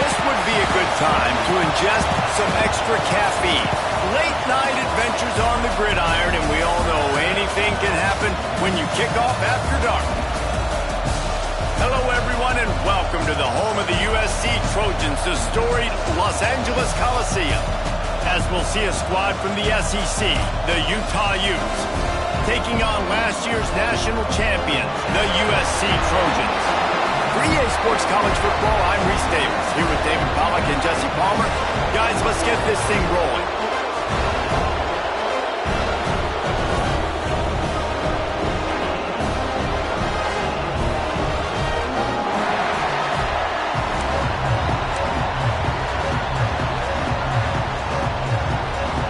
This would be a good time to ingest some extra caffeine. Late night adventures on the gridiron, and we all know anything can happen when you kick off after dark. Hello everyone, and welcome to the home of the USC Trojans, the storied Los Angeles Coliseum. As we'll see a squad from the SEC, the Utah Utes, taking on last year's national champion, the USC Trojans. For EA Sports College Football, I'm Reese Davis, here with David Pollack and Jesse Palmer. Guys, let's get this thing rolling.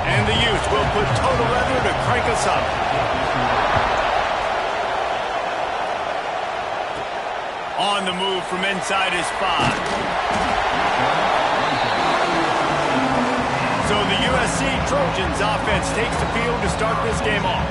And the Utes will put total leather to crank us up. On the move from inside his 5. So the USC Trojans offense takes the field to start this game off.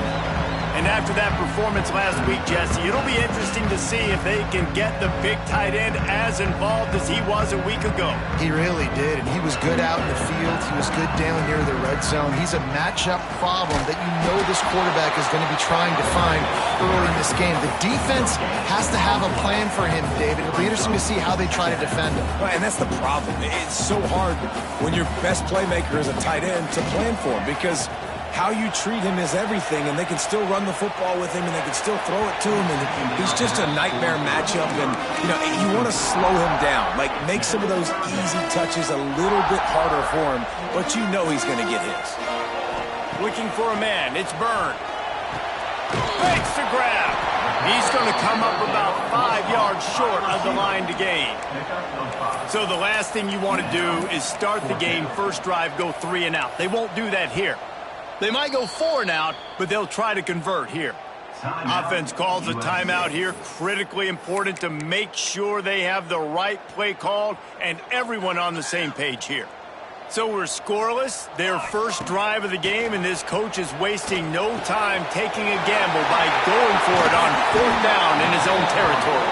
And after that performance last week, Jesse, it'll be interesting to see if they can get the big tight end as involved as he was a week ago. He really did, and he was good out in the field. He was good down near the red zone. He's a matchup problem that you know this quarterback is going to be trying to find early in this game. The defense has to have a plan for him, David. It'll be interesting to see how they try to defend him. Right, and that's the problem. It's so hard when your best playmaker is a tight end to plan for him, because how you treat him is everything, and they can still run the football with him, and they can still throw it to him, and he's just a nightmare matchup. And you want to slow him down, like make some of those easy touches a little bit harder for him, but you know he's going to get his. Looking for a man, it's Byrne. Breaks the grab. He's going to come up about 5 yards short of the line to gain. So the last thing you want to do is start the game, first drive, go 3 and out. They won't do that here. They might go 4 and out, but they'll try to convert here. Offense calls a timeout here. Critically important to make sure they have the right play called and everyone on the same page here. So we're scoreless, their first drive of the game, and this coach is wasting no time taking a gamble by going for it on 4th down in his own territory.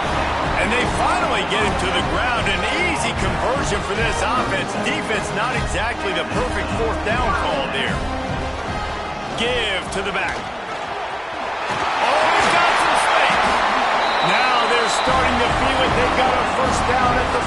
And they finally get him to the ground. An easy conversion for this offense. Defense not exactly the perfect 4th down call there. Give to the back. Oh, he's got some space. Now they're starting to feel it. They've got a first down at the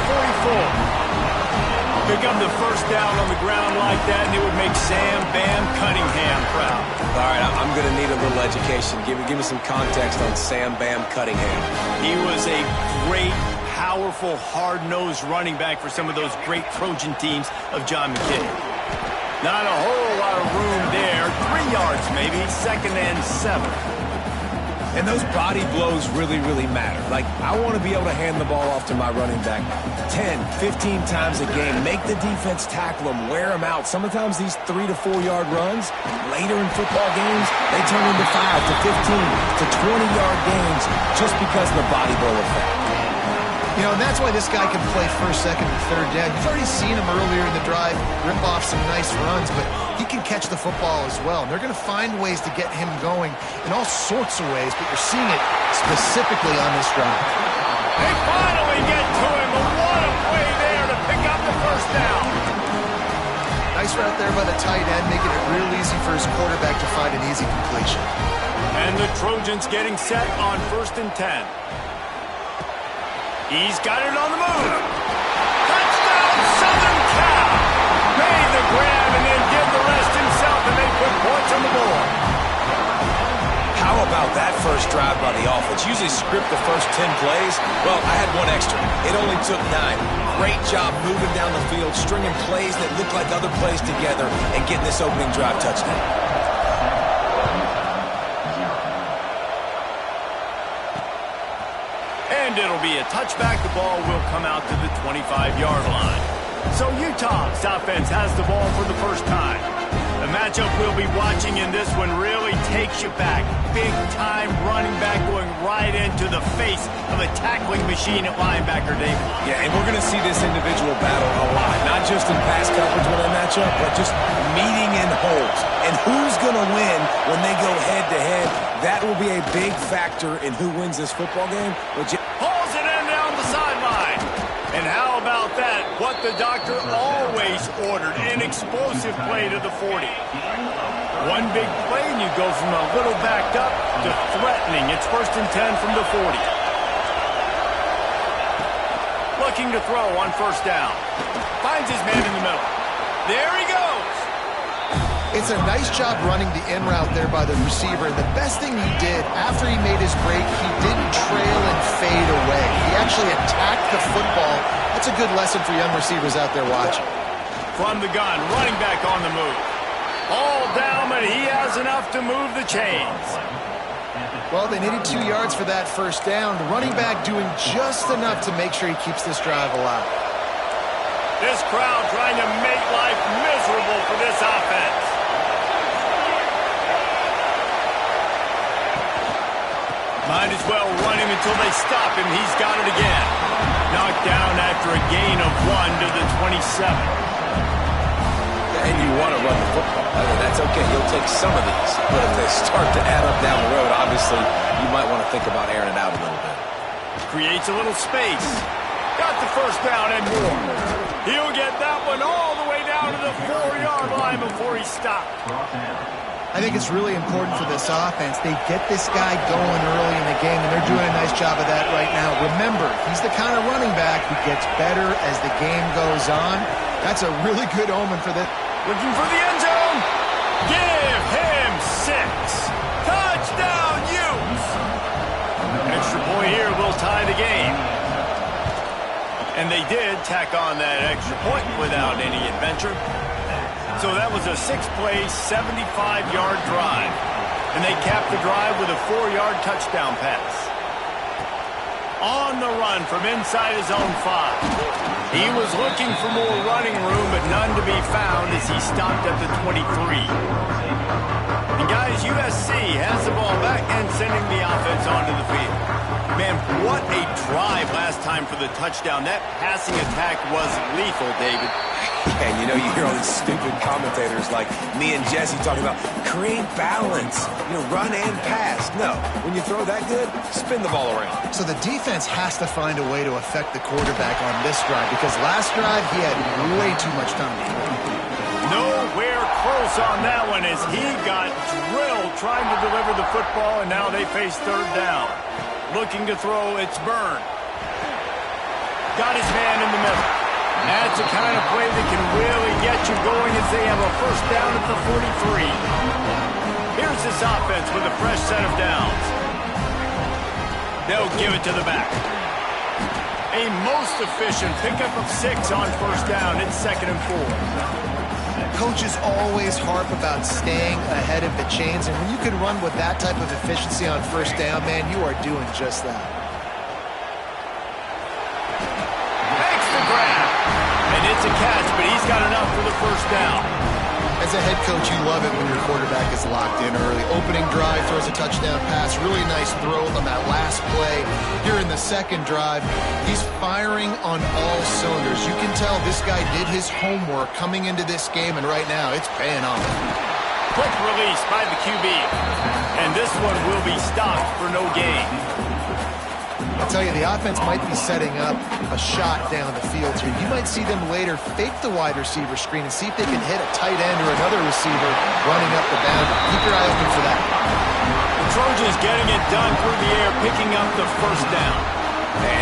44. Pick up the first down on the ground like that, and it would make Sam Bam Cunningham proud. All right, I'm going to need a little education. Give me some context on Sam Bam Cunningham. He was a great, powerful, hard-nosed running back for some of those great Trojan teams of John McKay. Not a whole lot of room there. 3 yards maybe, 2nd and 7. And those body blows really, really matter. Like, I want to be able to hand the ball off to my running back 10, 15 times a game. Make the defense tackle them, wear them out. Sometimes these 3 to 4 yard runs, later in football games, they turn into 5 to 15 to 20-yard gains just because of the body blow effect. And that's why this guy can play 1st, 2nd, and 3rd down. You've already seen him earlier in the drive rip off some nice runs, but he can catch the football as well. And they're going to find ways to get him going in all sorts of ways, but you're seeing it specifically on this drive. They finally get to him, but what a play there to pick up the first down. Nice route there by the tight end, making it real easy for his quarterback to find an easy completion. And the Trojans getting set on 1st and 10. He's got it on the move. Touchdown, Southern Cal. Made the grab and then did the rest himself, and they put points on the board. How about that first drive by the offense? Usually script the first 10 plays. Well, I had one extra. It only took 9. Great job moving down the field, stringing plays that look like other plays together, and getting this opening drive touchdown. And it'll be a touchback. The ball will come out to the 25-yard line. So Utah's offense has the ball for the first time. The matchup we'll be watching in this one really takes you back. Big-time running back going right into the face of a tackling machine at linebacker, David. Yeah, and we're going to see this individual battle a lot. Not just in pass coverage when they match up, but just meeting in holes. And who's going to win when they go head-to-head? That will be a big factor in who wins this football game. Pulls it in down the sideline. And how about that? What the doctor always ordered an explosive play to the 40. One big play and you go from a little backed up to threatening. It's 1st and 10 from the 40. Looking to throw on 1st down. Finds his man in the middle. There he goes. It's a nice job running the in route there by the receiver. And the best thing he did after he made his break, he didn't trail and fade away. He actually attacked the football. That's a good lesson for young receivers out there watching. From the gun, running back on the move. All down, but he has enough to move the chains. Well, they needed 2 yards for that 1st down. The running back doing just enough to make sure he keeps this drive alive. This crowd trying to make life miserable for this offense. Might as well run him until they stop him. He's got it again. Knocked down after a gain of 1 to the 27. And you want to run the football. I mean, that's okay. You'll take some of these. But if they start to add up down the road, obviously, you might want to think about airing it out a little bit. Creates a little space. Got the 1st down and more. He'll get that one all the way down to the 4-yard line before he stopped. I think it's really important for this offense. They get this guy going early in the game, and they're doing a nice job of that right now. Remember, he's the kind of running back who gets better as the game goes on. That's a really good omen for this. Looking for the end zone. Give him 6. Touchdown, Utes. Extra point here will tie the game. And they did tack on that extra point without any adventure. So that was a 6-play, 75-yard drive. And they capped the drive with a 4-yard touchdown pass. On the run from inside his own 5. He was looking for more running room, but none to be found as he stopped at the 23. And guys, USC has the ball back and sending the offense onto the field. Man, what a drive last time for the touchdown. That passing attack was lethal, David. And you know, you hear all these stupid commentators like me and Jesse talking about create balance, run and pass. No, when you throw that good, spin the ball around. So the defense has to find a way to affect the quarterback on this drive, because last drive he had way too much time to throw. Nowhere close on that one as he got drilled trying to deliver the football, and now they face 3rd down. Looking to throw, it's Byrne. Got his man in the middle. That's the kind of play that can really get you going as they have a 1st down at the 43. Here's this offense with a fresh set of downs. They'll give it to the back. A most efficient pickup of 6 on 1st down. It's 2nd and 4. Coaches always harp about staying ahead of the chains, and when you can run with that type of efficiency on 1st down, man, you are doing just that. Makes the grab. And it's a catch, but he's got enough for the 1st down. As a head coach, you love it when your quarterback is locked in early. Opening drive, throws a touchdown pass. Really nice throw on that last play. Here in the 2nd drive, he's firing on all cylinders. You can tell this guy did his homework coming into this game, and right now it's paying off. Quick release by the QB. And this one will be stopped for no gain. I'll tell you, the offense might be setting up a shot down the field here. You might see them later fake the wide receiver screen and see if they can hit a tight end or another receiver running up the boundary. Keep your eye open for that. The Trojans getting it done through the air, picking up the 1st down.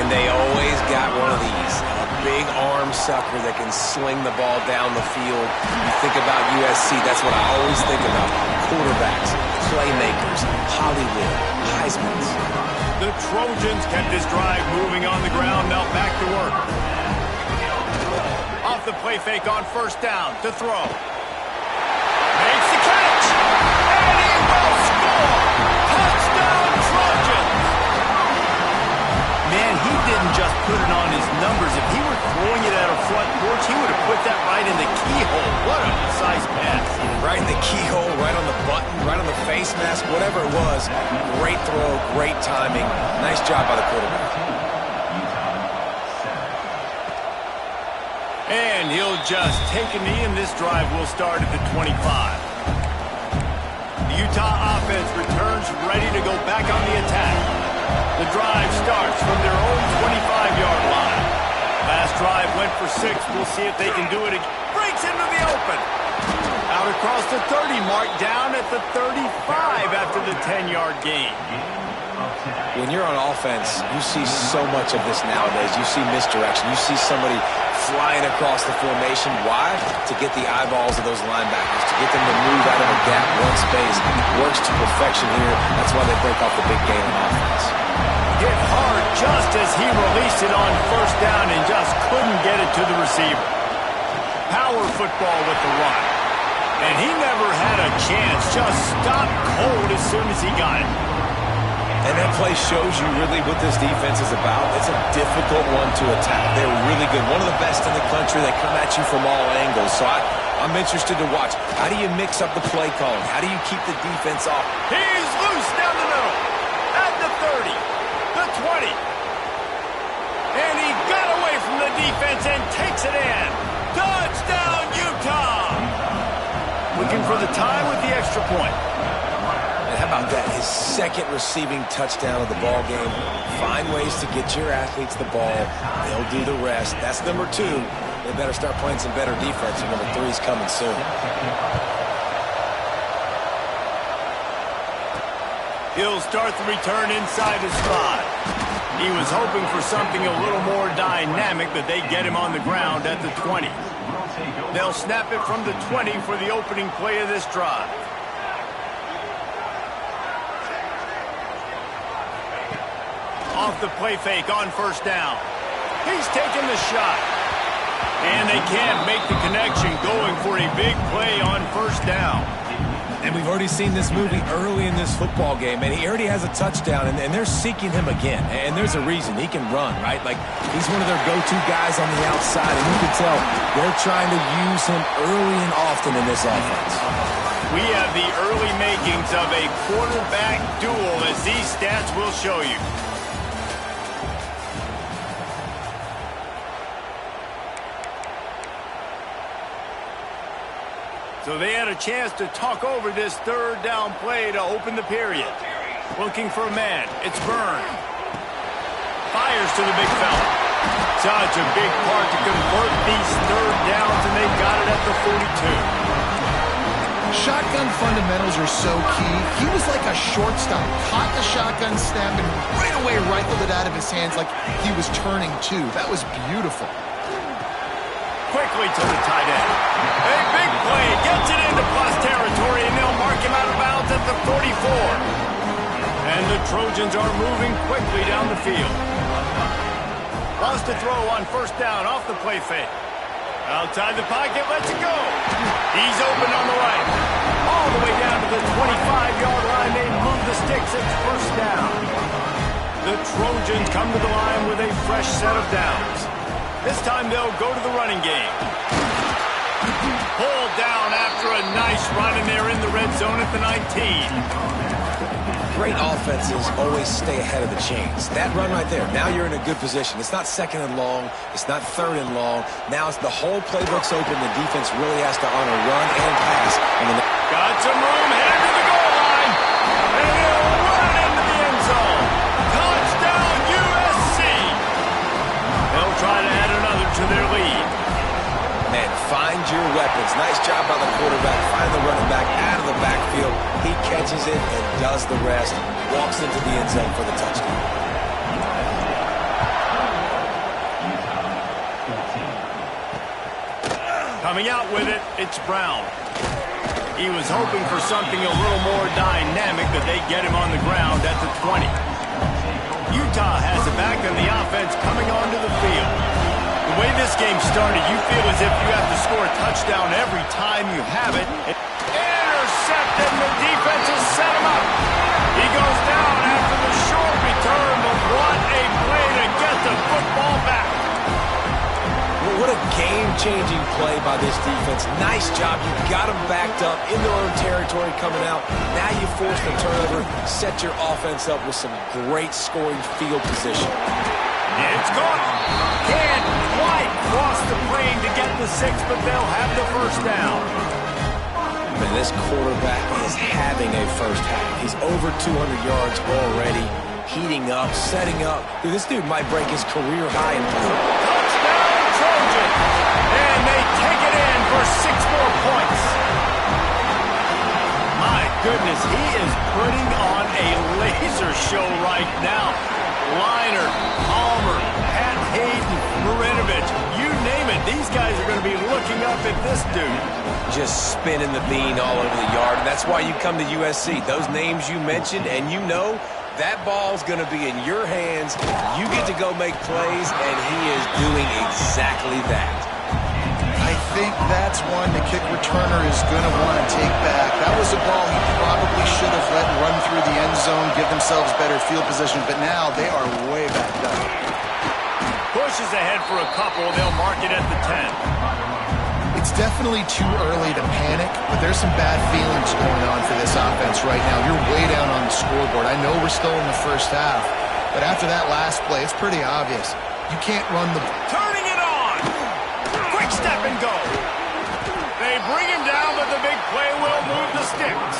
And they always got one of these. A big arm sucker that can swing the ball down the field. You think about USC, that's what I always think about. Quarterbacks, playmakers, Hollywood, Heismans. The Trojans kept this drive moving on the ground. Now back to work. Off the play fake on 1st down to throw. Makes the catch. And he will score. Touchdown Trojans. Man, he didn't just put it on his numbers. If he were throwing it at a front porch, he would have put that right in the keyhole. What a precise pass. Right in the keyhole, right on the button, right on the face mask, whatever it was. Great throw, great timing. Nice job by the quarterback. And he'll just take a knee, and this drive will start at the 25. The Utah offense returns ready to go back on the attack. The drive starts from their own 25-yard line. Last drive went for 6. We'll see if they can do it again. Breaks into the open. Out across the 30 mark, down at the 35 after the 10-yard gain. When you're on offense, you see so much of this nowadays. You see misdirection. You see somebody flying across the formation. Why? To get the eyeballs of those linebackers, to get them to move out of a gap, one space. Works to perfection here. That's why they break off the big game on offense. Hit hard just as he released it on first down and just couldn't get it to the receiver. Power football with the run. And he never had a chance. Just stopped cold as soon as he got it. And that play shows you really what this defense is about. It's a difficult one to attack. They're really good. One of the best in the country. They come at you from all angles. So I'm interested to watch. How do you mix up the play calling? How do you keep the defense off? He's loose down the middle. At the 30. The 20. And he got away from the defense and takes it in. Touchdown, Utah! Looking for the tie with the extra point. And how about that? His second receiving touchdown of the ball game. Find ways to get your athletes the ball. They'll do the rest. That's number 2. They better start playing some better defense. And number 3 is coming soon. He'll start the return inside his spot. He was hoping for something a little more dynamic, but they get him on the ground at the 20. They'll snap it from the 20 for the opening play of this drive. Off the play fake on first down. He's taking the shot. And they can't make the connection, going for a big play on first down. And we've already seen this movie early in this football game, and he already has a touchdown, and they're seeking him again. And there's a reason. He can run, right? Like, he's one of their go-to guys on the outside, and you can tell they're trying to use him early and often in this offense. We have the early makings of a quarterback duel, as these stats will show you. So they had a chance to talk over this third down play to open the period. Looking for a man. It's Byrne. Fires to the big fella. Such a big part to convert these third downs, and they got it at the 42. Shotgun fundamentals are so key. He was like a shortstop. Caught the shotgun snap and right away rifled it out of his hands like he was turning too. That was beautiful. Quickly to the tight end. A big play. Gets it into plus territory, and they'll mark him out of bounds at the 44. And the Trojans are moving quickly down the field. Wants to throw on first down off the play fake. Outside the pocket, lets it go. He's open on the right. All the way down to the 25-yard line. They move the sticks. It's first down. The Trojans come to the line with a fresh set of downs. This time they'll go to the running game. Pulled down after a nice run, and they're in the red zone at the 19. Great offenses always stay ahead of the chains. That run right there, now you're in a good position. It's not second and long. It's not third and long. Now it's the whole playbook's open. The defense really has to honor run and pass. Got some room, headed to the goal line. And he'll run into the end zone. Touchdown, USC. They'll try to add another to their lead. Man, find your weapons. Nice job by the quarterback. Find the running back out of the backfield. He catches it and does the rest. Walks into the end zone for the touchdown. Coming out with it, it's Brown. He was hoping for something a little more dynamic, but they get him on the ground at the 20. Utah has it back, and the offense coming onto the field. The way this game started, you feel as if you have to score a touchdown every time you have it. Intercepted, and the defense has set him up. He goes down after the short return, but what a play to get the football back. Well, what a game-changing play by this defense. Nice job. You got them backed up in their own territory coming out. Now you force the turnover, set your offense up with some great scoring field position. It's gone. Can't quite cross the plane to get the 6, but they'll have the first down. Man, this quarterback is having a first half. He's over 200 yards already, heating up, setting up. Dude, this dude might break his career high in play. Touchdown, Trojans! conversion. And they take it in for 6 more points. My goodness, he is putting on a laser show right now. Liner, Palmer, Pat Hayden, Marinovich, you name it. These guys are going to be looking up at this dude. Just spinning the bean all over the yard, and that's why you come to USC. Those names you mentioned, and you know that ball's going to be in your hands. You get to go make plays, and he is doing exactly that. I think that's one the kick returner is going to want to take back. That was a ball he probably should have let run through the end zone, give themselves better field position, but now they are way backed up. Pushes ahead for a couple. They'll mark it at the 10. It's definitely too early to panic, but there's some bad feelings going on for this offense right now. You're way down on the scoreboard. I know we're still in the first half, but after that last play, it's pretty obvious. You can't run the... Turning it on! Quick step and go! They bring him down, but the big play will move the sticks.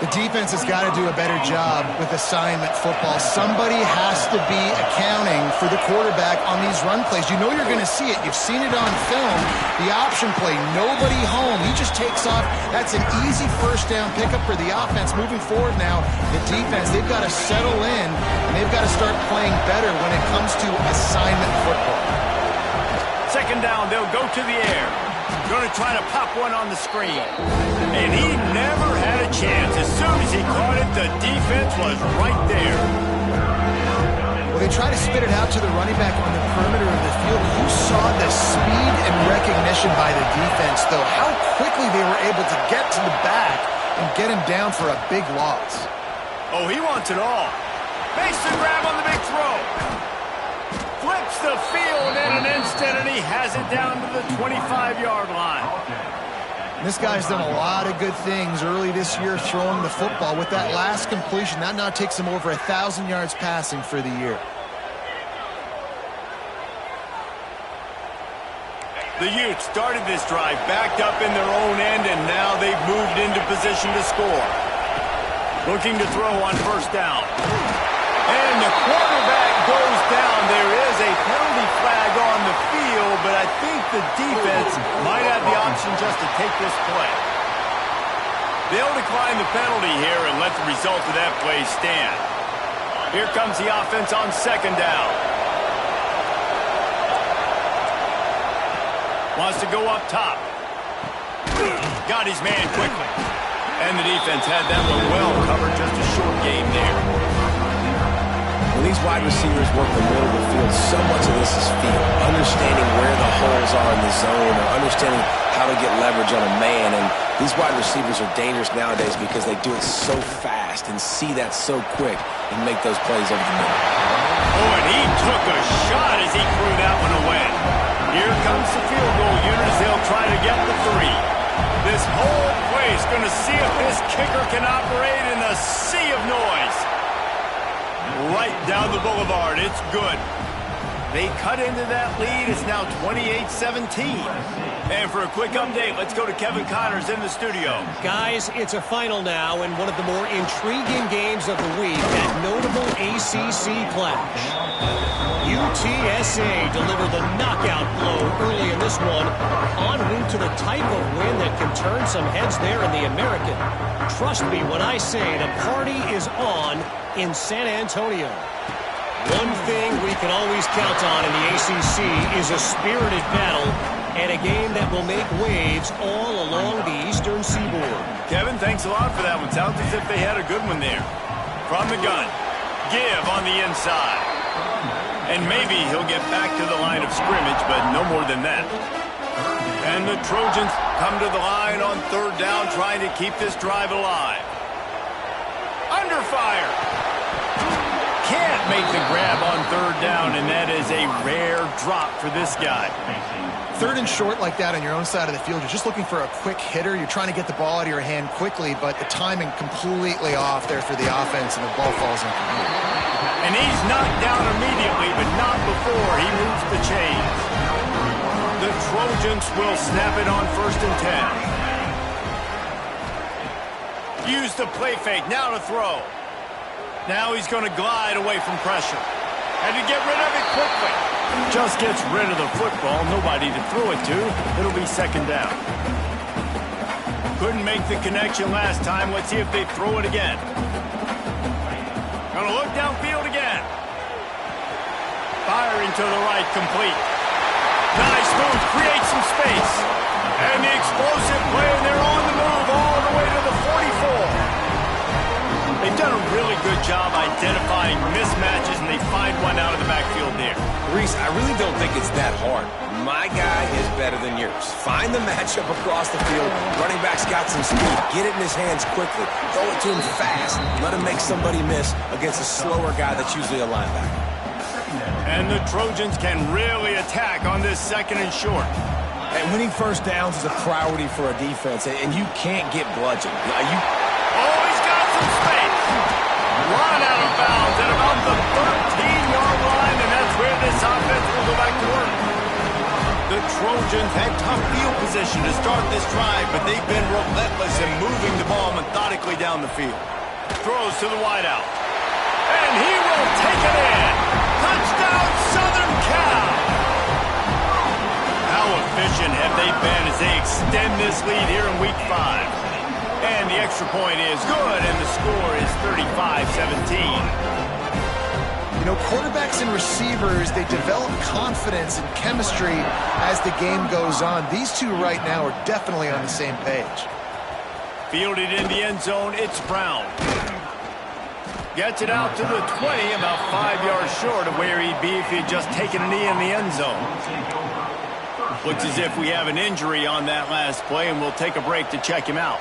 The defense has got to do a better job with assignment football. Somebody has to be accounting for the quarterback on these run plays. You know you're going to see it. You've seen it on film. The option play, nobody home. He just takes off. That's an easy first down pickup for the offense. Moving forward now, the defense, they've got to settle in, and they've got to start playing better when it comes to assignment football. Second down, they'll go to the air. Going to try to pop one on the screen. And he never had a chance. As soon as he caught it, the defense was right there. Well, they try to spit it out to the running back on the perimeter of the field. You saw the speed and recognition by the defense, though. How quickly they were able to get to the back and get him down for a big loss. Oh, he wants it all. Makes the grab on the big throw. Flips the field in an instant, and he has it down to the 25-yard line. This guy's done a lot of good things early this year throwing the football. With that last completion, that now takes him over 1,000 yards passing for the year. The Utes started this drive backed up in their own end, and now they've moved into position to score. Looking to throw on first down. And the quarterback goes down. There is a penalty flag on the field, but I think the defense might have the option just to take this play. They'll decline the penalty here and let the result of that play stand. Here comes the offense on second down. Wants to go up top. Got his man quickly. And the defense had that one well covered. Just a short game there. When these wide receivers work the middle of the field, so much of this is feel. Understanding where the holes are in the zone, or understanding how to get leverage on a man. And these wide receivers are dangerous nowadays because they do it so fast and see that so quick and make those plays over the middle. Oh, and he took a shot as he threw that one away. Here comes the field goal unit as they'll try to get the 3. This whole place going to see if this kicker can operate in a sea of noise. Right down the boulevard. It's good. They cut into that lead. It's now 28-17. And for a quick update, let's go to Kevin Connors in the studio. Guys, it's a final now and one of the more intriguing games of the week, that notable ACC clash. UTSA delivered the knockout blow early in this one, en route to the type of win that can turn some heads there in the American. Trust me when I say the party is on in San Antonio. One thing we can always count on in the ACC is a spirited battle and a game that will make waves all along the eastern seaboard. Kevin, thanks a lot for that one. Sounds as if they had a good one there. From the gun. Give on the inside. And maybe he'll get back to the line of scrimmage, but no more than that. And the Trojans come to the line on third down, trying to keep this drive alive. Under fire. Can't make the grab on third down, and that is a rare drop for this guy. Third and short like that on your own side of the field, you're just looking for a quick hitter. You're trying to get the ball out of your hand quickly, but the timing completely off there for the offense, and the ball falls incomplete. And he's knocked down immediately, but not before he moves the chains. The Trojans will snap it on first and 10. Use the play fake, now to throw. Now he's going to glide away from pressure. Had to get rid of it quickly. just gets rid of the football. Nobody to throw it to. It'll be second down. Couldn't make the connection last time. Let's see if they throw it again. Gonna look downfield again. Firing to the right, complete. Nice move, creates some space. And the explosive play, and they're on the move all the way to the 44. They've done a really good job identifying mismatches, and they find one out of the backfield there. Reese, I really don't think it's that hard. My guy is better than yours. Find the matchup across the field. Running back's got some speed. Get it in his hands quickly. Throw it to him fast. Let him make somebody miss against a slower guy that's usually a linebacker. And the Trojans can really attack on this second and short. And winning first downs is a priority for a defense, and you can't get bludgeoned. Oh, he's got some space. Run out of bounds at about the 13-yard line, and that's where this offense will go back to work. The Trojans had tough field position to start this drive, but they've been relentless in moving the ball methodically down the field. Throws to the wideout. And he will take it in. Touchdown, Southern Cal! How efficient have they been as they extend this lead here in Week 5? And the extra point is good, and the score is 35-17. You know, quarterbacks and receivers, they develop confidence and chemistry as the game goes on. These two right now are definitely on the same page. Fielded in the end zone, it's Brown. Gets it out to the 20, about 5 yards short of where he'd be if he'd just taken a knee in the end zone. Looks as if we have an injury on that last play, and we'll take a break to check him out.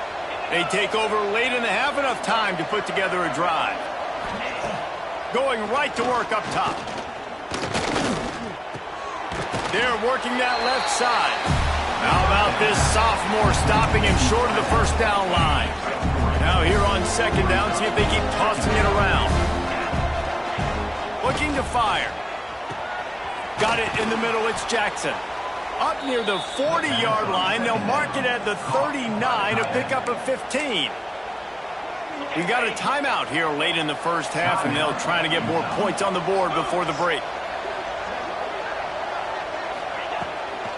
They take over late in the half, enough time to put together a drive. Going right to work up top. They're working that left side. How about this sophomore stopping him short of the first down line? Now here on second down, see if they keep tossing it around. Looking to fire. Got it in the middle, it's Jackson. Up near the 40-yard line, they'll mark it at the 39, a pickup of 15. We got a timeout here late in the first half, and they'll try to get more points on the board before the break.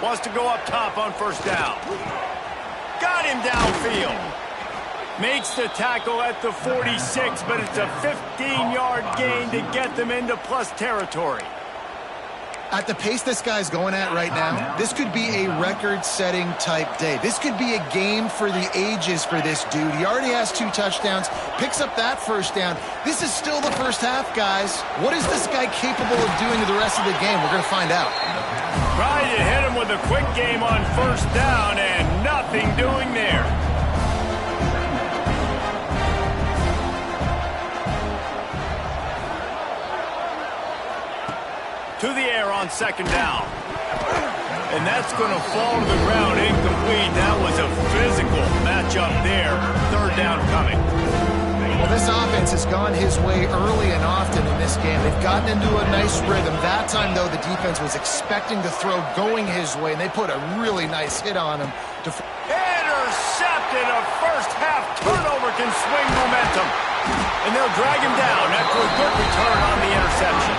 Wants to go up top on first down. Got him downfield. Makes the tackle at the 46, but it's a 15-yard gain to get them into plus territory. At the pace this guy's going at right now, this could be a record-setting type day. This could be a game for the ages for this dude. He already has 2 touchdowns, picks up that first down. This is still the first half, guys. What is this guy capable of doing the rest of the game? We're going to find out. Trying to hit him with a quick game on first down, and nothing doing there. To the air on second down. And that's going to fall to the ground incomplete. That was a physical matchup there. Third down coming. Well, this offense has gone his way early and often in this game. They've gotten into a nice rhythm. That time, though, the defense was expecting the throw going his way, and they put a really nice hit on him. Intercepted. A first half turnover can swing momentum. And they'll drag him down after a good return on the interception.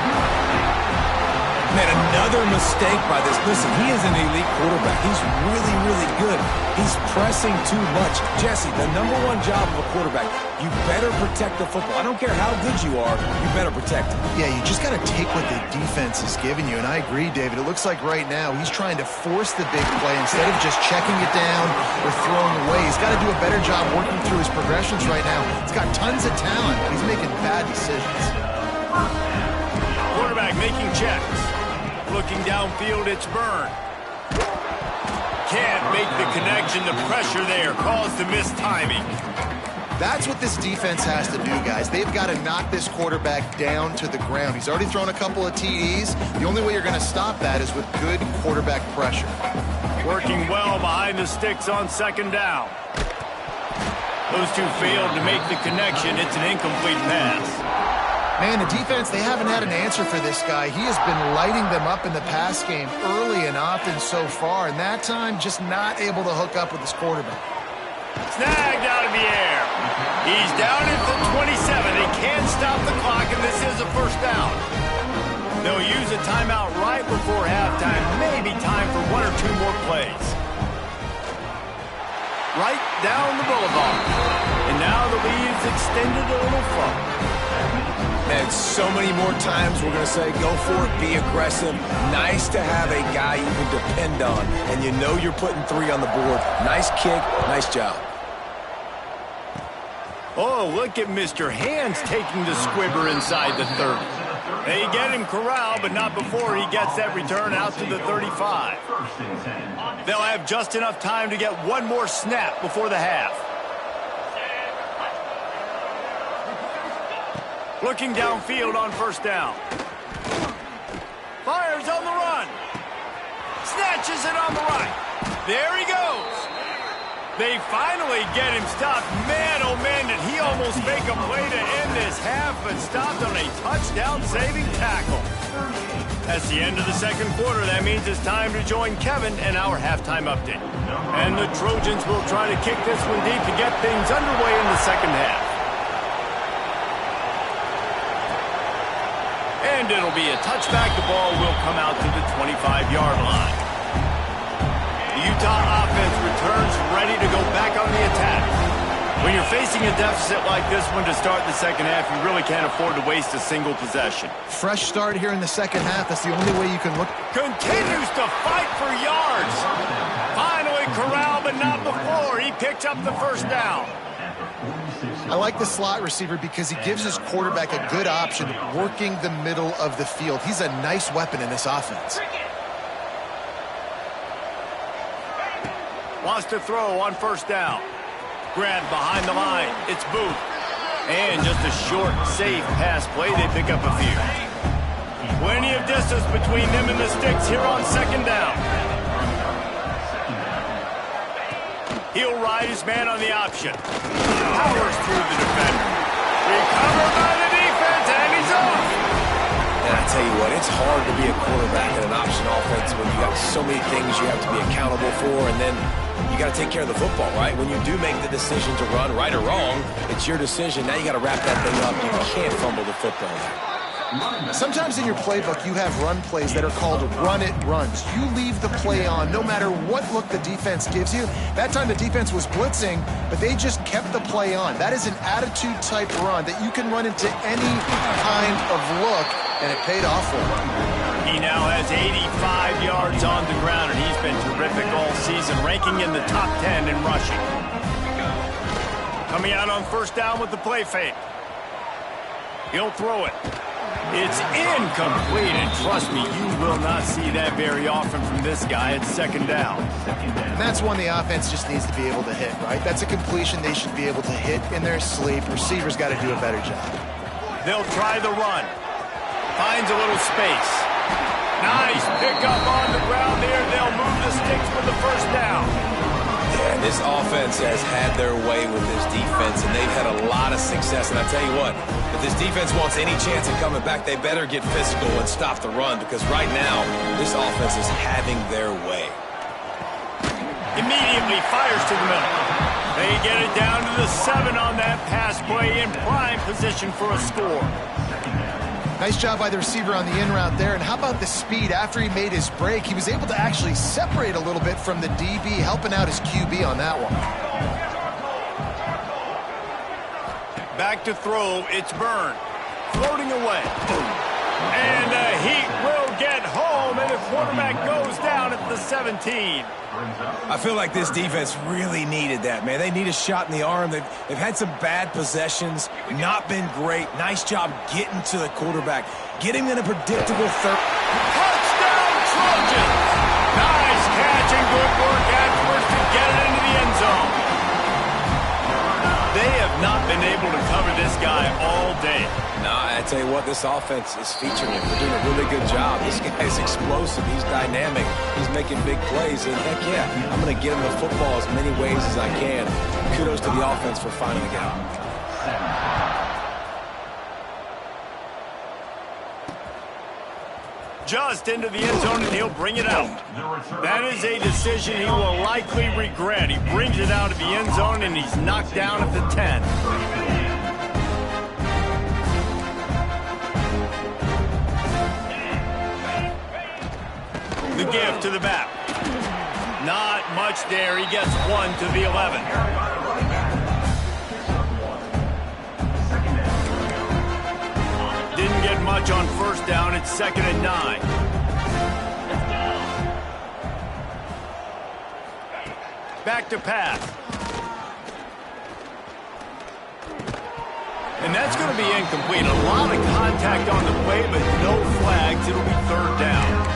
Man, another mistake by this. Listen, he is an elite quarterback. He's really, really good. He's pressing too much. Jesse, the #1 job of a quarterback, you better protect the football. I don't care how good you are, you better protect it. Yeah, you just got to take what the defense is giving you. And I agree, David. It looks like right now he's trying to force the big play instead of just checking it down or throwing away. He's got to do a better job working through his progressions right now. He's got tons of talent, but he's making bad decisions. Quarterback making checks. Looking downfield, it's Byrne. Can't make the connection. The pressure there caused the missed timing. That's what this defense has to do, guys. They've got to knock this quarterback down to the ground. He's already thrown a couple of TDs. The only way you're going to stop that is with good quarterback pressure. Working well behind the sticks on second down. Those two failed to make the connection. It's an incomplete pass. Man, the defense, they haven't had an answer for this guy. He has been lighting them up in the pass game early and often so far, and that time just not able to hook up with his quarterback. Snagged out of the air. He's down at the 27. They can't stop the clock, and this is a first down. They'll use a timeout right before half. right down the boulevard. And now the lead's extended a little further. And so many more times we're going to say, go for it, be aggressive. Nice to have a guy you can depend on, and you know you're putting 3 on the board. Nice kick, nice job. Oh, look at Mr. Hands taking the squibber inside the 30. They get him corralled, but not before he gets that return out to the 35. They'll have just enough time to get one more snap before the half. Looking downfield on first down. Fires on the run. Snatches it on the right. There he goes. They finally get him stopped. Man, oh man, did he almost make a play to end this half, but stopped on a touchdown-saving tackle. That's the end of the second quarter. That means it's time to join Kevin and our halftime update. And the Trojans will try to kick this one deep to get things underway in the second half. And it'll be a touchback. The ball will come out to the 25-yard line. The Utah offense returns ready to go back on the attack. When you're facing a deficit like this one to start the second half, you really can't afford to waste a single possession. Fresh start here in the second half. That's the only way you can look. Continues to fight for yards. Finally corralled, but not before. He picks up the first down. I like the slot receiver because he gives his quarterback a good option working the middle of the field. He's a nice weapon in this offense. Wants to throw on first down. Grabbed behind the line. It's Booth. And just a short, safe pass play. They pick up a few. Plenty of distance between them and the sticks here on second down. He'll ride his man on the option. Powers through the defender. Recovered by the defense, and he's off. And I tell you what, it's hard to be a quarterback in an option offense when you got so many things you have to be accountable for, and then you got to take care of the football, right? When you do make the decision to run, right or wrong, it's your decision. Now you got to wrap that thing up. You can't fumble the football. Sometimes in your playbook, you have run plays that are called run-it runs. You leave the play on no matter what look the defense gives you. That time the defense was blitzing, but they just kept the play on. That is an attitude-type run that you can run into any kind of look, and it paid off for him. He now has 85 yards on the ground, and he's been terrific all season, ranking in the top 10 in rushing. Coming out on first down with the play fake. He'll throw it. It's incomplete, and trust me, you will not see that very often from this guy at second down. And that's one the offense just needs to be able to hit, right? That's a completion they should be able to hit in their sleep. Receivers got to do a better job. They'll try the run. Finds a little space. Nice pickup on the ground there. They'll move the sticks with the first down. Yeah, this offense has had their way with this defense, and they've had a lot of success. And I tell you what, if this defense wants any chance of coming back, they better get physical and stop the run, because right now, this offense is having their way. Immediately fires to the middle. They get it down to the 7 on that pass play, in prime position for a score. Nice job by the receiver on the in route there. And how about the speed? After he made his break, he was able to actually separate a little bit from the DB, helping out his QB on that one. Back to throw. It's Byrne. Floating away. And the Heat will get home, and the quarterback goes down at the 17. I feel like this defense really needed that, man. They need a shot in the arm. They've had some bad possessions, not been great. Nice job getting to the quarterback. Get him in a predictable third. Touchdown, Trojans! Nice catch and good work afterwards to get it into the end zone. They have not been able to cover this guy all day. Nah, I tell you what, this offense is featuring him. They're doing a really good job. This guy is explosive. He's dynamic. He's making big plays. And heck yeah, I'm going to get him the football as many ways as I can. Kudos to the offense for finding the gap. Just into the end zone, and he'll bring it out. That is a decision he will likely regret. He brings it out of the end zone, and he's knocked down at the 10. The give to the back. Not much there. He gets 1 to the 11. Didn't get much on first down. It's 2nd and 9. Back to pass. And that's going to be incomplete. A lot of contact on the play, but no flags. It'll be 3rd down.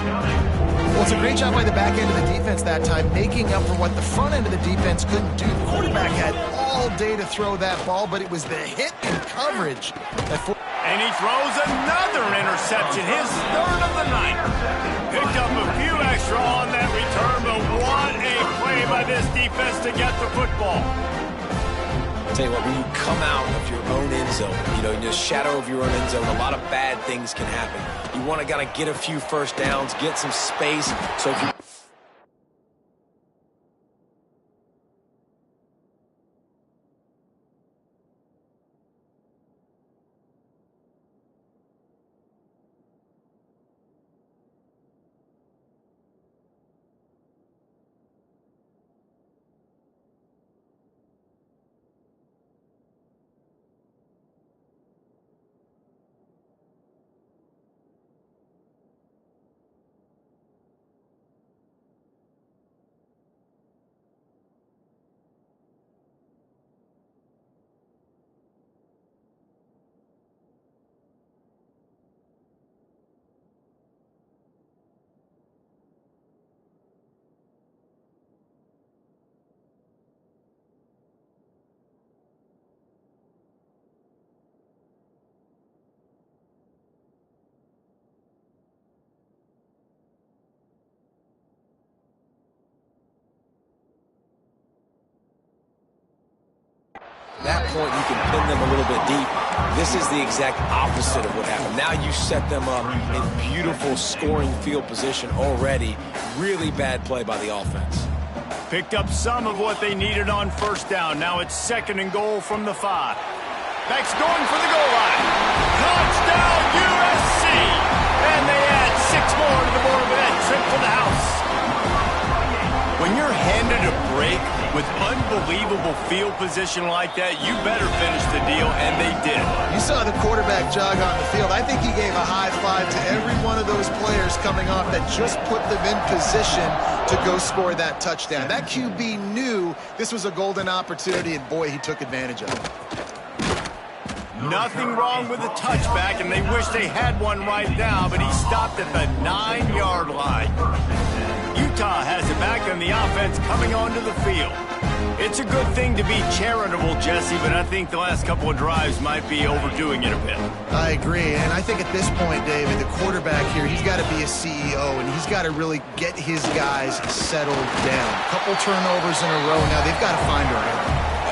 Well, it's a great job by the back end of the defense that time, making up for what the front end of the defense couldn't do. The quarterback had all day to throw that ball, but it was the hit and coverage that and he throws another interception, his 3rd of the night. Picked up a few extra on that return, but what a play by this defense to get the football. I'll tell you what, when you come out of your own end zone, in the shadow of your own end zone, a lot of bad things can happen. You want to kind of get a few first downs, get some space. So if you At that point, you can pin them a little bit deep. This is the exact opposite of what happened. Now you set them up in beautiful scoring field position already. Really bad play by the offense. Picked up some of what they needed on first down. Now it's 2nd and goal from the 5. Beck's going for the goal line. Touchdown, USC! And they add 6 more to the board with that trip to the house. When you're handed a break with unbelievable field position like that, you better finish the deal, and they did. You saw the quarterback jog on the field. I think he gave a high five to every one of those players coming off that just put them in position to go score that touchdown. That QB knew this was a golden opportunity, and boy, he took advantage of it. Nothing wrong with the touchback, and they wish they had one right now, but he stopped at the 9-yard line. Utah has it back on the offense coming onto the field. It's a good thing to be charitable, Jesse, but I think the last couple of drives might be overdoing it a bit. I agree, and I think at this point, David, the quarterback here, he's got to be a CEO, and he's got to really get his guys settled down. A couple turnovers in a row now. They've got to find a rhythm.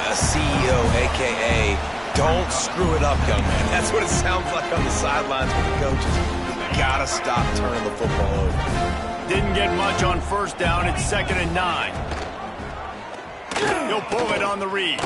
A CEO, a.k.a. don't screw it up, young man. That's what it sounds like on the sidelines with the coaches. You got to stop turning the football over. Didn't get much on first down. It's 2nd and 9. He'll pull it on the read.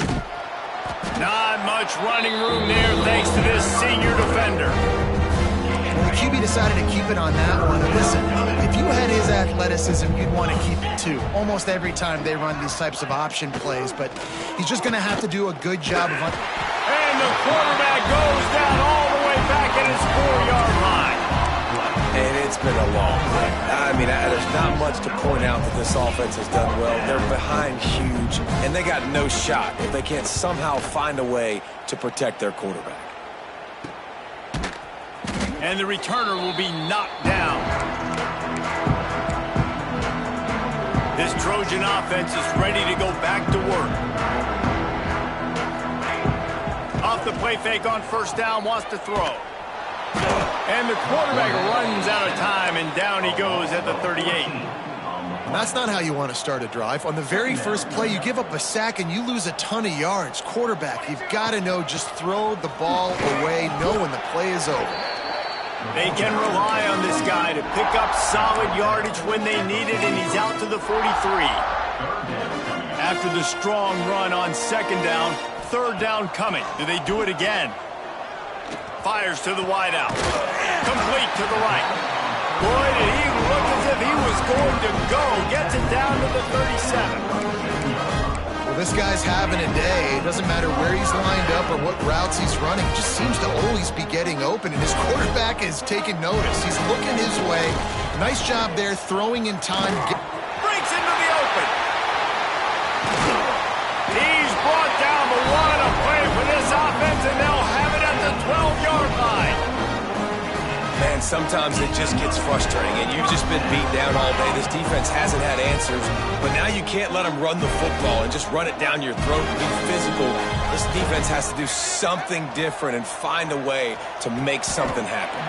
Not much running room there thanks to this senior defender. Well, the QB decided to keep it on that one. And listen, if you had his athleticism, you'd want to keep it too. Almost every time they run these types of option plays, but he's just going to have to do a good job of... And the quarterback goes down all the way back at his 4-yard line. And it's been a long day. I mean, there's not much to point out that this offense has done well. They're behind huge, and they got no shot if they can't somehow find a way to protect their quarterback. And the returner will be knocked down. This Trojan offense is ready to go back to work. Off the play fake on first down, wants to throw. And the quarterback runs out of time, and down he goes at the 38. That's not how you want to start a drive. On the very first play, you give up a sack and you lose a ton of yards. Quarterback, you've got to know, just throw the ball away, know when the play is over. They can rely on this guy to pick up solid yardage when they need it, and he's out to the 43. After the strong run on second down, third down coming. Do they do it again? Fires to the wideout. Complete to the right. Boy, did he look as if he was going room to go. Gets it down to the 37. Well, this guy's having a day. It doesn't matter where he's lined up or what routes he's running. He just seems to always be getting open, and his quarterback is taking notice. He's looking his way. Nice job there, throwing in time. Breaks into the open. He's brought down, but what a play for this offense, and they'll have it at the 12-yard line. Man, sometimes it just gets frustrating, and you've just been beat down all day. This defense hasn't had answers, but now you can't let them run the football and just run it down your throat and be physical. This defense has to do something different and find a way to make something happen.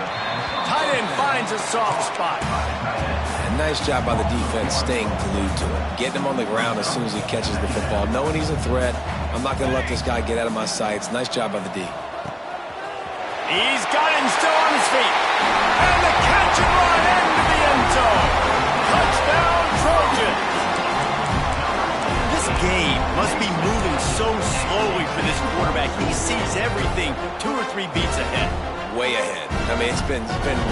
Tight end finds a soft spot. And nice job by the defense staying glued to it, getting him on the ground as soon as he catches the football, knowing he's a threat. I'm not going to let this guy get out of my sights. Nice job by the D. He's got him still on his feet. And the catch and run into the end zone. Touchdown, Trojans. This game must be moving so slowly for this quarterback. He sees everything 2 or 3 beats ahead. Way ahead. I mean, it's been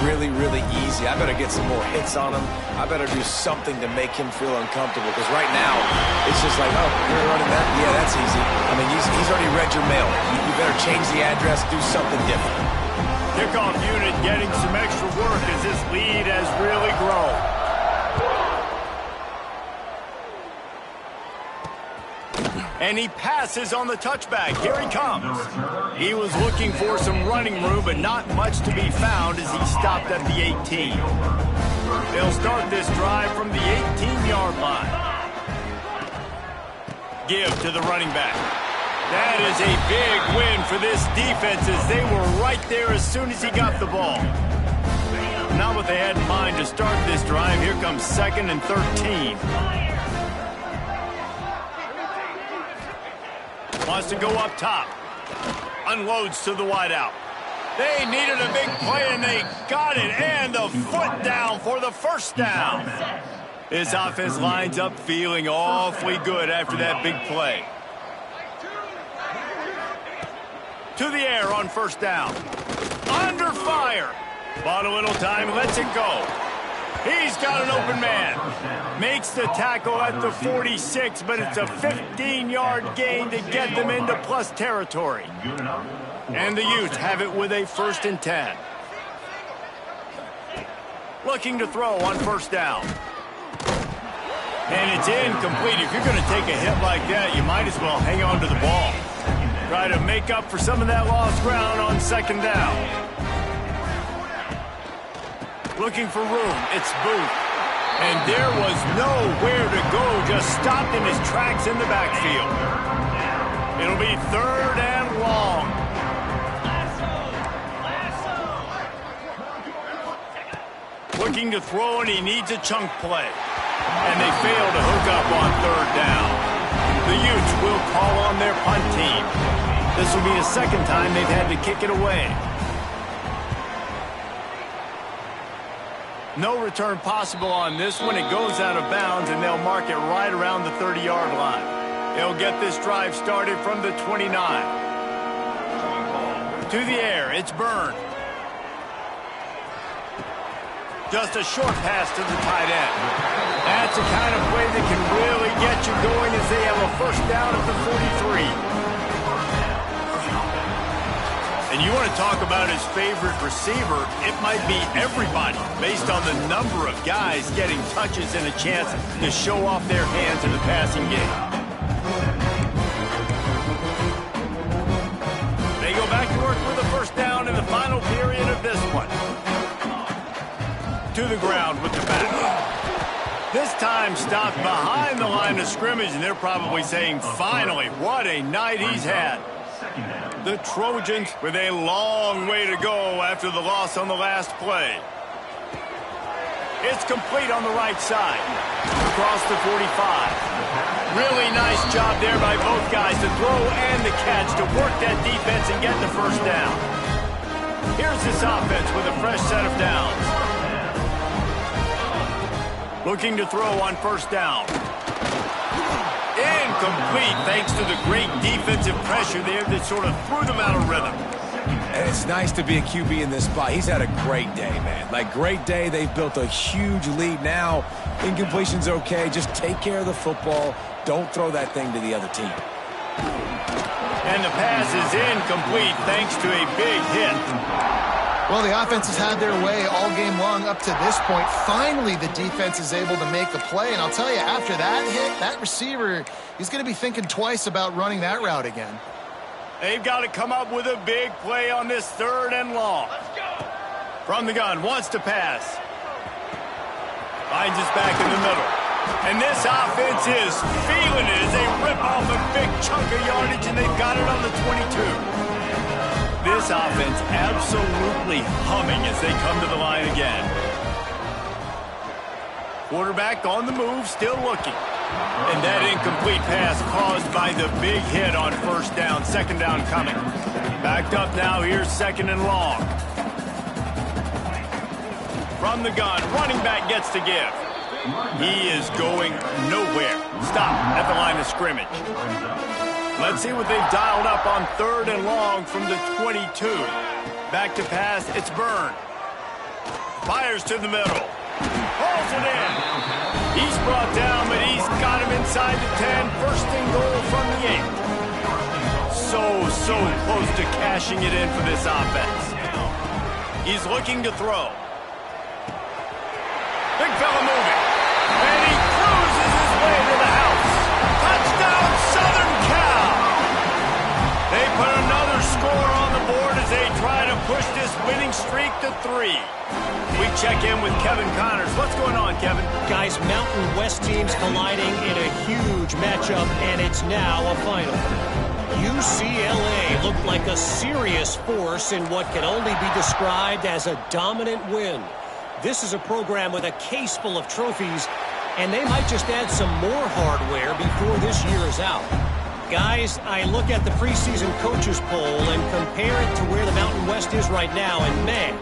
really, really easy. I better get some more hits on him. I better do something to make him feel uncomfortable, because right now, it's just like, oh, you're running that? Yeah, that's easy. I mean, he's already read your mail. You better change the address, do something different. Kickoff unit getting some extra work as this lead has really grown. And he passes on the touchback. Here he comes. He was looking for some running room, but not much to be found as he stopped at the 18. They'll start this drive from the 18-yard line. Give to the running back. That is a big win for this defense, as they were right there as soon as he got the ball. Not what they had in mind to start this drive. Here comes 2nd and 13. Wants to go up top. Unloads to the wideout. They needed a big play, and they got it. And the foot down for the first down. This offense lines up feeling awfully good after that big play. To the air on first down. Under fire. Bought a little time, lets it go. He's got an open man. Makes the tackle at the 46, but it's a 15-yard gain to get them into plus territory. And the Utes have it with a 1st and 10. Looking to throw on first down. And it's incomplete. If you're going to take a hit like that, you might as well hang on to the ball. Try to make up for some of that lost ground on 2nd down. Looking for room. It's Booth. And there was nowhere to go. Just stopped in his tracks in the backfield. It'll be 3rd and long. Looking to throw, and he needs a chunk play. And they fail to hook up on 3rd down. The Utes will call on their punt team. This will be the 2nd time they've had to kick it away. No return possible on this one. It goes out of bounds, and they'll mark it right around the 30-yard line. They'll get this drive started from the 29. To the air, it's Byrne. Just a short pass to the tight end. That's the kind of play that can really get you going as they have a 1st down at the 43. And you want to talk about his favorite receiver, it might be everybody, based on the number of guys getting touches and a chance to show off their hands in the passing game. They go back to work with a 1st down in the final period of this one. To the ground with the back. This time stopped behind the line of scrimmage, and they're probably saying, finally, what a night he's had. The Trojans with a long way to go after the loss on the last play. It's complete on the right side. Across the 45. Really nice job there by both guys to throw and the catch to work that defense and get the 1st down. Here's this offense with a fresh set of downs. Looking to throw on 1st down. Incomplete, thanks to the great defensive pressure there that sort of threw them out of rhythm. And it's nice to be a QB in this spot. He's had a great day, man. Like, great day. They've built a huge lead now. Incompletion's okay. Just take care of the football. Don't throw that thing to the other team. And the pass is incomplete thanks to a big hit. Well, the offense has had their way all game long up to this point. Finally, the defense is able to make a play. And I'll tell you, after that hit, that receiver, he's going to be thinking twice about running that route again. They've got to come up with a big play on this 3rd and long. From the gun, wants to pass. Finds us back in the middle. And this offense is feeling it as they rip off a big chunk of yardage, and they've got it on the 22. This offense absolutely humming as they come to the line again. Quarterback on the move, still looking. And that incomplete pass caused by the big hit on 1st down, 2nd down coming. Backed up now, here's 2nd and long. From the gun, running back gets to give. He is going nowhere. Stop at the line of scrimmage. Let's see what they've dialed up on 3rd and long from the 22. Back to pass, it's Byrne. Fires to the middle. Pulls it in. He's brought down, but he's got him inside the 10. 1st and goal from the 8. So close to cashing it in for this offense. He's looking to throw. Big fella moving. And he cruises his way to the house. Touchdown, Southern Cal. They put another score on the board as they try to push this winning streak to 3. We check in with Kevin Connors. What's going on, Kevin? Guys, Mountain West teams colliding in a huge matchup, and it's now a final. UCLA looked like a serious force in what can only be described as a dominant win. This is a program with a case full of trophies, and they might just add some more hardware before this year is out. Guys, I look at the preseason coaches poll and compare it to where the Mountain West is right now, and man,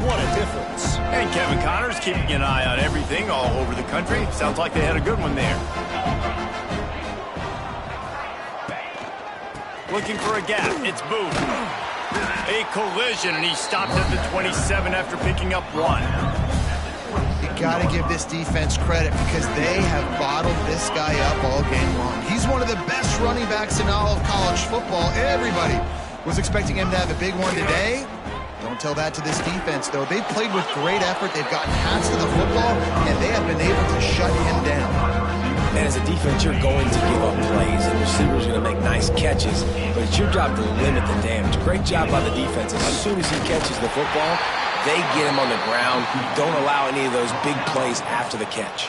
what a difference. And Kevin Connors keeping an eye on everything all over the country. Sounds like they had a good one there. Looking for a gap. It's Booth. A collision, and he stopped at the 27 after picking up 1. Got to give this defense credit because they have bottled this guy up all game long. He's one of the best running backs in all of college football. Everybody was expecting him to have a big one today. Don't tell that to this defense, though. They've played with great effort. They've gotten hats to the football, and they have been able to shut him down. And as a defense, you're going to give up plays, and receivers are going to make nice catches, but it's your job to limit the damage. Great job by the defense. As soon as he catches the football, they get him on the ground. Don't allow any of those big plays after the catch.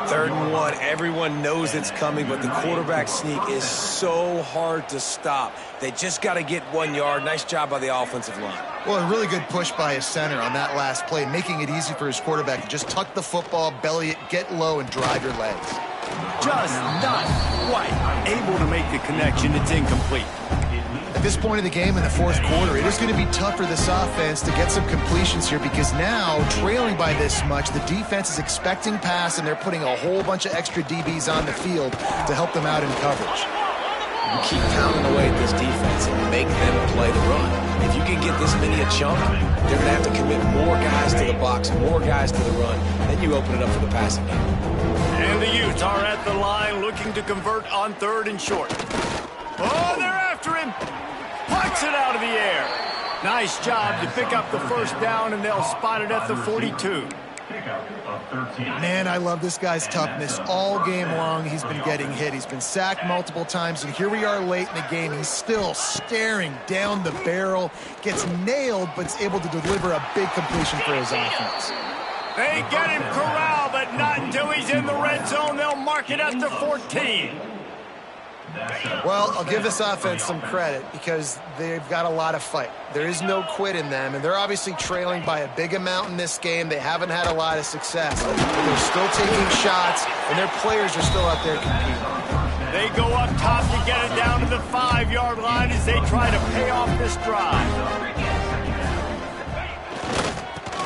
3rd and 1. Everyone knows it's coming, but the quarterback sneak is so hard to stop. They just got to get 1 yard. Nice job by the offensive line. Well, a really good push by his center on that last play, making it easy for his quarterback to just tuck the football, belly it, get low, and drive your legs. Just not quite able to make the connection. It's incomplete. At this point in the game in the 4th quarter, it is going to be tough for this offense to get some completions here because now, trailing by this much, the defense is expecting pass, and they're putting a whole bunch of extra DBs on the field to help them out in coverage. Keep pounding away at this defense and make them play the run. If you can get this many a chunk, they're going to have to commit more guys to the box, more guys to the run. Then you open it up for the passing game. And the Utes are at the line looking to convert on 3rd and short. Oh, they're after him. Pucks it out of the air. Nice job to pick up the 1st down, and they'll spot it at the 42. Man, I love this guy's toughness. All game long, he's been getting hit. He's been sacked multiple times, and here we are late in the game. He's still staring down the barrel, gets nailed, but is able to deliver a big completion for his offense. They get him corralled, but not until he's in the red zone. They'll mark it at the 14. Well, I'll give this offense some credit because they've got a lot of fight. There is no quit in them, and they're obviously trailing by a big amount in this game. They haven't had a lot of success, but they're still taking shots, and their players are still out there competing. They go up top to get it down to the 5-yard line as they try to pay off this drive.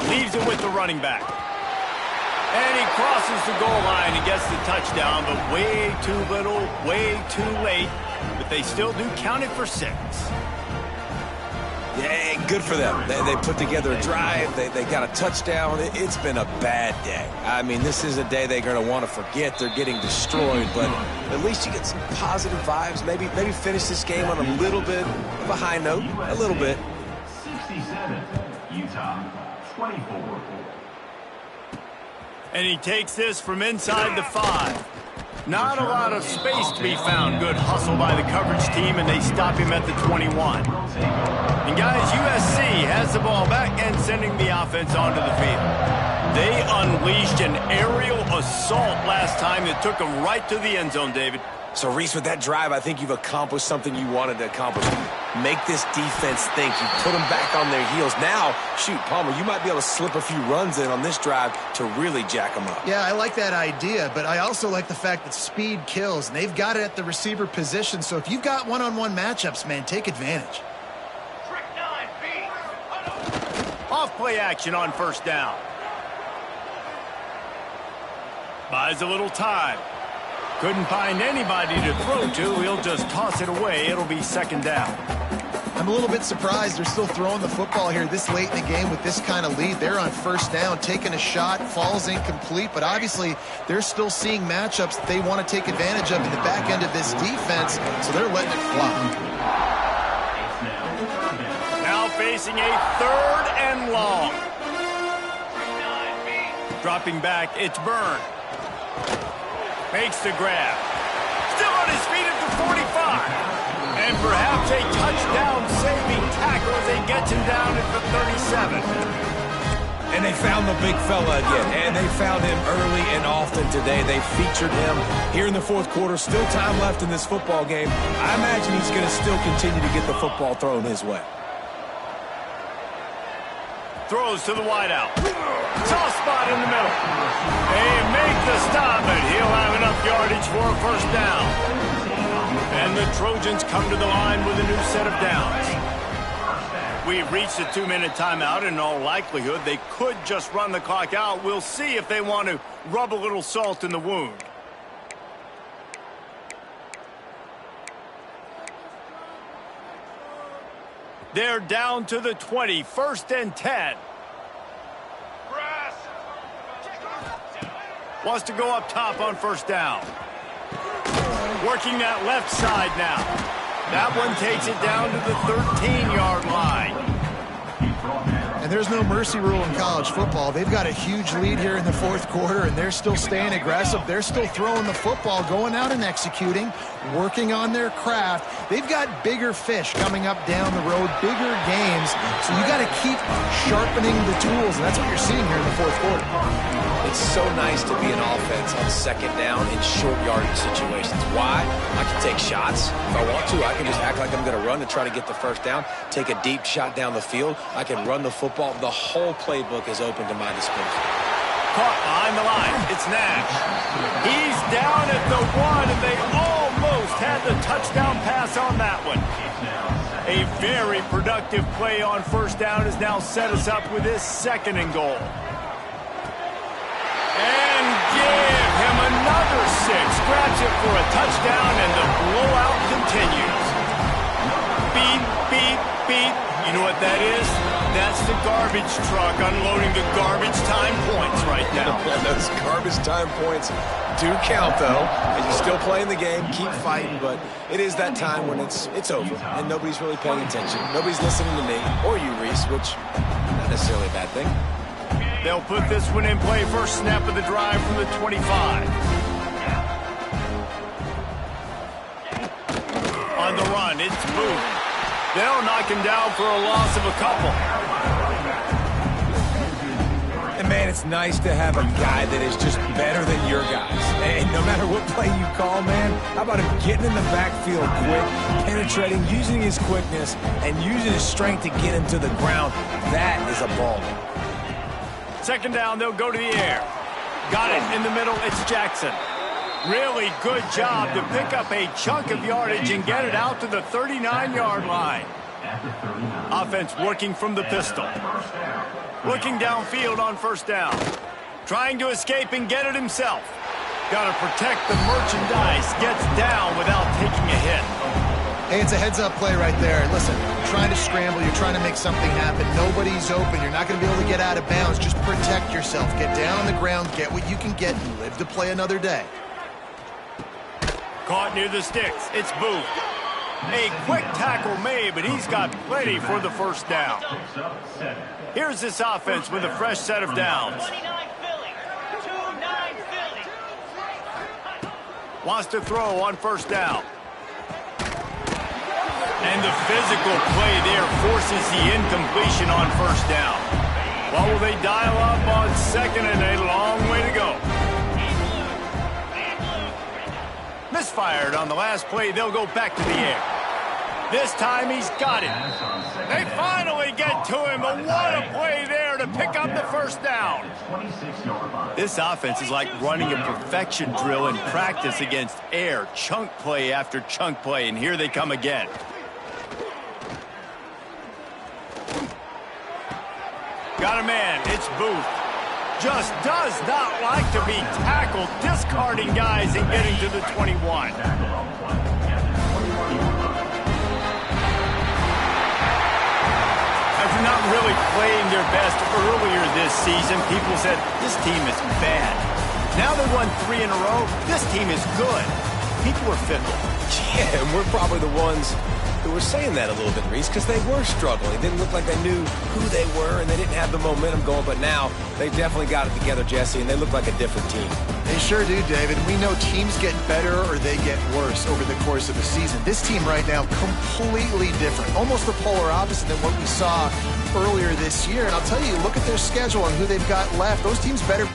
Leaves it with the running back. And he crosses the goal line and gets the touchdown, but way too little, way too late. But they still do count it for 6. Yeah, good for them. They put together a drive. They got a touchdown. It's been a bad day. I mean, this is a day they're going to want to forget. They're getting destroyed, but at least you get some positive vibes. Maybe finish this game on a little bit of a high note. A little bit. 67, Utah 24. And he takes this from inside the 5. Not a lot of space to be found. Good hustle by the coverage team, and they stop him at the 21. And guys, USC has the ball back and sending the offense onto the field. They unleashed an aerial assault last time that took them right to the end zone, David. So, Reese, with that drive, I think you've accomplished something you wanted to accomplish. Make this defense think. You put them back on their heels. Now, shoot, Palmer, you might be able to slip a few runs in on this drive to really jack them up. Yeah, I like that idea, but I also like the fact that speed kills, and they've got it at the receiver position. So if you've got one-on-one matchups, man, take advantage. Off play action on first down. Buys a little time. Couldn't find anybody to throw to. He'll just toss it away. It'll be second down. I'm a little bit surprised they're still throwing the football here this late in the game with this kind of lead. They're on first down, taking a shot, falls incomplete, but obviously they're still seeing matchups that they want to take advantage of in the back end of this defense, so they're letting it fly. Now facing a 3rd and long. Dropping back, it's Byrne. Makes the grab. Still on his feet at the 45. And perhaps a touchdown-saving tackle as he gets him down at the 37. And they found the big fella again, and they found him early and often today. They featured him here in the 4th quarter. Still time left in this football game. I imagine he's going to still continue to get the football thrown his way. Throws to the wideout. Soft spot in the middle. They make the stop, but he'll have enough yardage for a first down. And the Trojans come to the line with a new set of downs. We've reached a 2-minute timeout, and in all likelihood, they could just run the clock out. We'll see if they want to rub a little salt in the wound. They're down to the 20, 1st and 10. Wants to go up top on first down. Working that left side now. That one takes it down to the 13-yard line. And there's no mercy rule in college football. They've got a huge lead here in the 4th quarter, and they're still staying aggressive. They're still throwing the football, going out and executing, working on their craft. They've got bigger fish coming up down the road, bigger games. So you got to keep sharpening the tools, and that's what you're seeing here in the 4th quarter. It's so nice to be an offense on second down in short yardage situations. Why? I can take shots. If I want to, I can just act like I'm going to run to try to get the first down, take a deep shot down the field. I can run the football. The whole playbook is open to my disposal. Caught behind the line. It's Nash. He's down at the 1, and they almost had the touchdown pass on that one. A very productive play on first down has now set us up with this 2nd and goal. And give him another 6. Grabs it for a touchdown, and the blowout continues. Beep, beep, beep. You know what that is? That's the garbage truck unloading the garbage time points right now. Those garbage time points do count, though. And you're still playing the game, keep fighting, but it is that time when it's over, and nobody's really paying attention. Nobody's listening to me, or you, Reese, which is not necessarily a bad thing. They'll put this one in play. First snap of the drive from the 25. On the run, it's Booth. They'll knock him down for a loss of a couple. And, man, it's nice to have a guy that is just better than your guys. And no matter what play you call, man, how about him getting in the backfield quick, penetrating, using his quickness, and using his strength to get him to the ground. That is a ball. Second down, they'll go to the air. Got it in the middle, it's Jackson. Really good job to pick up a chunk of yardage and get it out to the 39-yard line. Offense working from the pistol. Looking downfield on first down. Trying to escape and get it himself. Got to protect the merchandise. Gets down without taking a hit. Hey, it's a heads-up play right there. Listen, you're trying to scramble. You're trying to make something happen. Nobody's open. You're not going to be able to get out of bounds. Just protect yourself. Get down on the ground, get what you can get, and live to play another day. Caught near the sticks. It's Booth. A quick tackle made, but he's got plenty for the first down. Here's this offense with a fresh set of downs. Wants to throw on first down. And the physical play there forces the incompletion on first down. What will they dial up on second and a long way to go? Misfired on the last play. They'll go back to the air. This time he's got it. They finally get to him, but what a play there to pick up the first down. This offense is like running a perfection drill in practice against air. Chunk play after chunk play, and here they come again. Got a man. It's Booth. Just does not like to be tackled, discarding guys and getting to the 21. After not really playing their best earlier this season, people said, this team is bad. Now they won 3 in a row. This team is good. People are fickle. Yeah, and we're probably the ones who were saying that a little bit, Reese, because they were struggling. It didn't look like they knew who they were, and they didn't have the momentum going. But now they definitely got it together, Jesse, and they look like a different team. They sure do, David. We know teams get better or they get worse over the course of a season. This team right now, completely different. Almost the polar opposite than what we saw earlier this year. And I'll tell you, look at their schedule and who they've got left. Those teams better